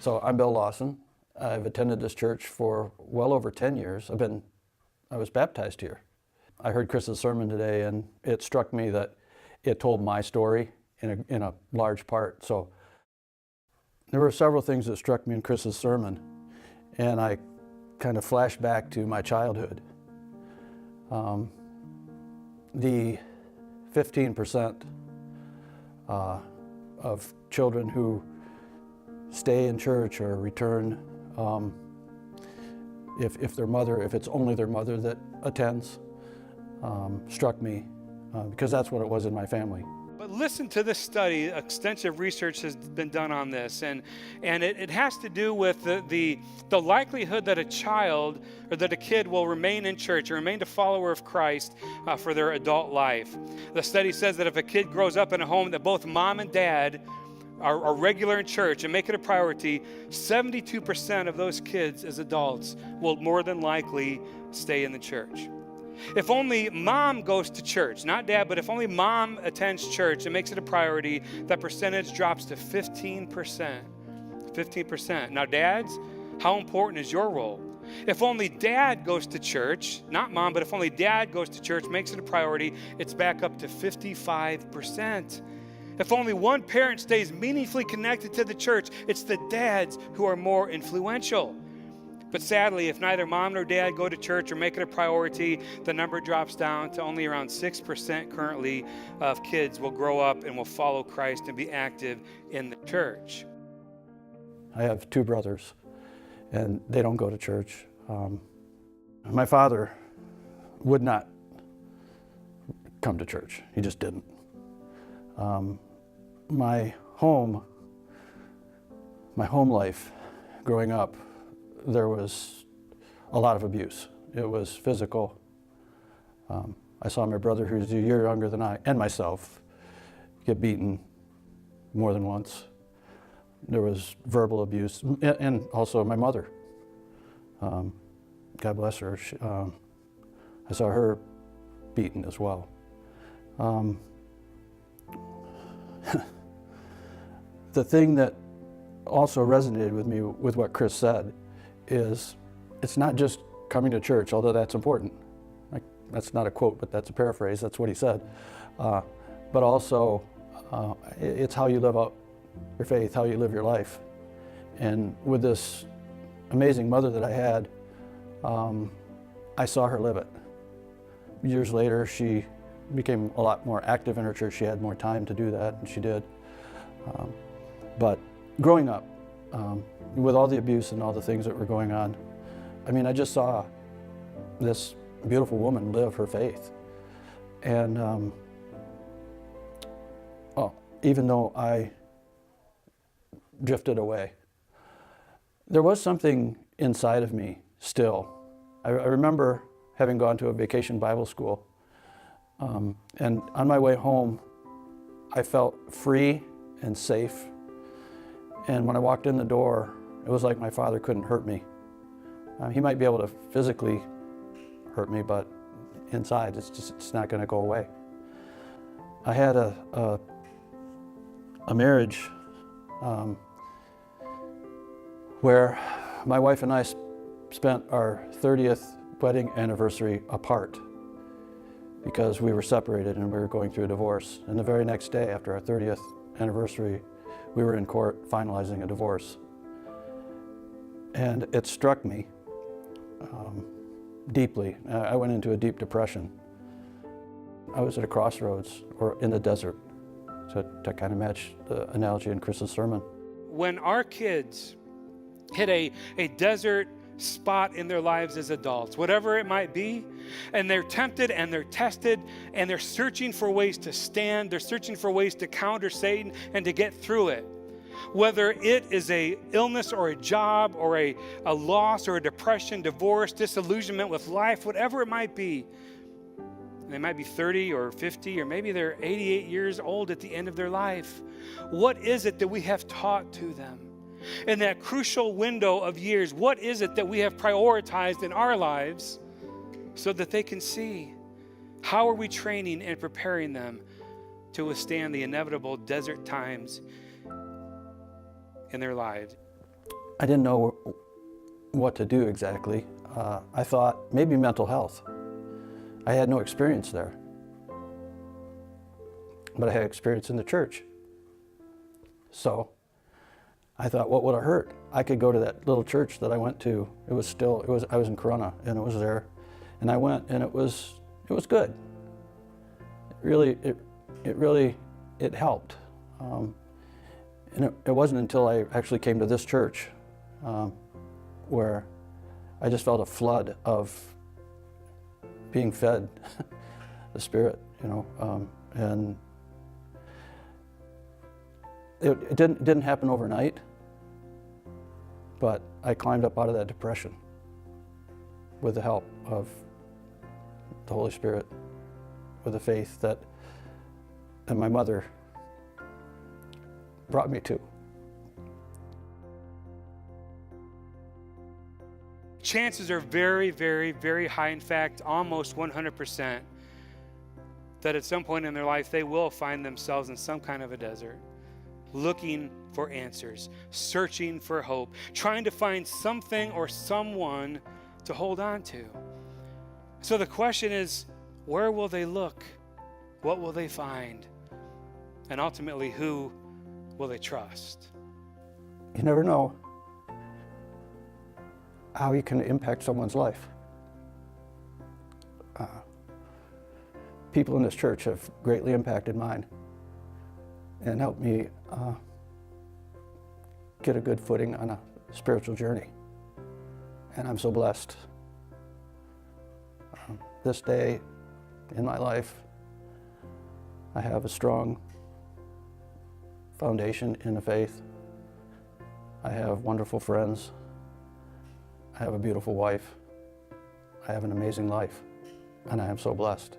So I'm Bill Lawson. I've attended this church for well over 10 years. I was baptized here. I heard Chris's sermon today, and it struck me that it told my story in a large part. So there were several things that struck me in Chris's sermon, and I kind of flashed back to my childhood. The 15% of children who stay in church or return, if it's only their mother that attends, struck me because that's what it was in my family. But listen to this study. Extensive research has been done on this, and it has to do with the likelihood that a child or that a kid will remain in church or remain a follower of Christ for their adult life. The study says that if a kid grows up in a home that both mom and dad are regular in church and make it a priority, 72% of those kids as adults will more than likely stay in the church. If only mom goes to church, not dad, but if only mom attends church and makes it a priority, that percentage drops to 15%. 15%. Now, dads, how important is your role? If only dad goes to church, not mom, but if only dad goes to church, makes it a priority, it's back up to 55%. If only one parent stays meaningfully connected to the church, it's the dads who are more influential. But sadly, if neither mom nor dad go to church or make it a priority, the number drops down to only around 6% currently of kids will grow up and will follow Christ and be active in the church. I have two brothers, and they don't go to church. My father would not come to church. He just didn't. My home life growing up, there was a lot of abuse. It was physical. I saw my brother, who's a year younger than I, and myself, get beaten more than once. There was verbal abuse, and also my mother. God bless her. I saw her beaten as well. The thing that also resonated with me with what Chris said is it's not just coming to church, although that's important. That's not a quote, but that's a paraphrase. That's what he said. But also, it's how you live out your faith, how you live your life. And with this amazing mother that I had, I saw her live it. Years later, she became a lot more active in her church. She had more time to do that, and she did. But growing up, with all the abuse and all the things that were going on, I just saw this beautiful woman live her faith. And even though I drifted away, there was something inside of me still. I remember having gone to a vacation Bible school, and on my way home, I felt free and safe. And when I walked in the door, it was like my father couldn't hurt me. He might be able to physically hurt me, but inside, it's not going to go away. I had a marriage where my wife and I spent our 30th wedding anniversary apart because we were separated and we were going through a divorce. And the very next day after our 30th anniversary, we were in court finalizing a divorce. And it struck me deeply. I went into a deep depression. I was at a crossroads or in the desert, to kind of match the analogy in Chris's sermon. When our kids hit a desert spot in their lives as adults, whatever it might be, and they're tempted and they're tested and they're searching for ways to stand, they're searching for ways to counter Satan and to get through it. Whether it is a illness or a job or a loss or a depression, divorce, disillusionment with life, whatever it might be. They might be 30 or 50 or maybe they're 88 years old at the end of their life. What is it that we have taught to them? In that crucial window of years, what is it that we have prioritized in our lives so that they can see? How are we training and preparing them to withstand the inevitable desert times in their lives? I didn't know what to do exactly. I thought maybe mental health. I had no experience there, but I had experience in the church. So I thought, what would it hurt? I could go to that little church that I went to. I was in Corona, and it was there, and I went, and it was good. It helped. And it wasn't until I actually came to this church where I just felt a flood of being fed the Spirit, and it didn't happen overnight, but I climbed up out of that depression with the help of the Holy Spirit, with the faith that my mother brought me to. Chances are very, very, very high, in fact, almost 100%, that at some point in their life they will find themselves in some kind of a desert, looking for answers, searching for hope, trying to find something or someone to hold on to. So the question is, where will they look? What will they find? And ultimately, who will they trust? You never know how you can impact someone's life. People in this church have greatly impacted mine and helped me get a good footing on a spiritual journey. And I'm so blessed. This day in my life, I have a strong foundation in the faith. I have wonderful friends. I have a beautiful wife. I have an amazing life, and I am so blessed.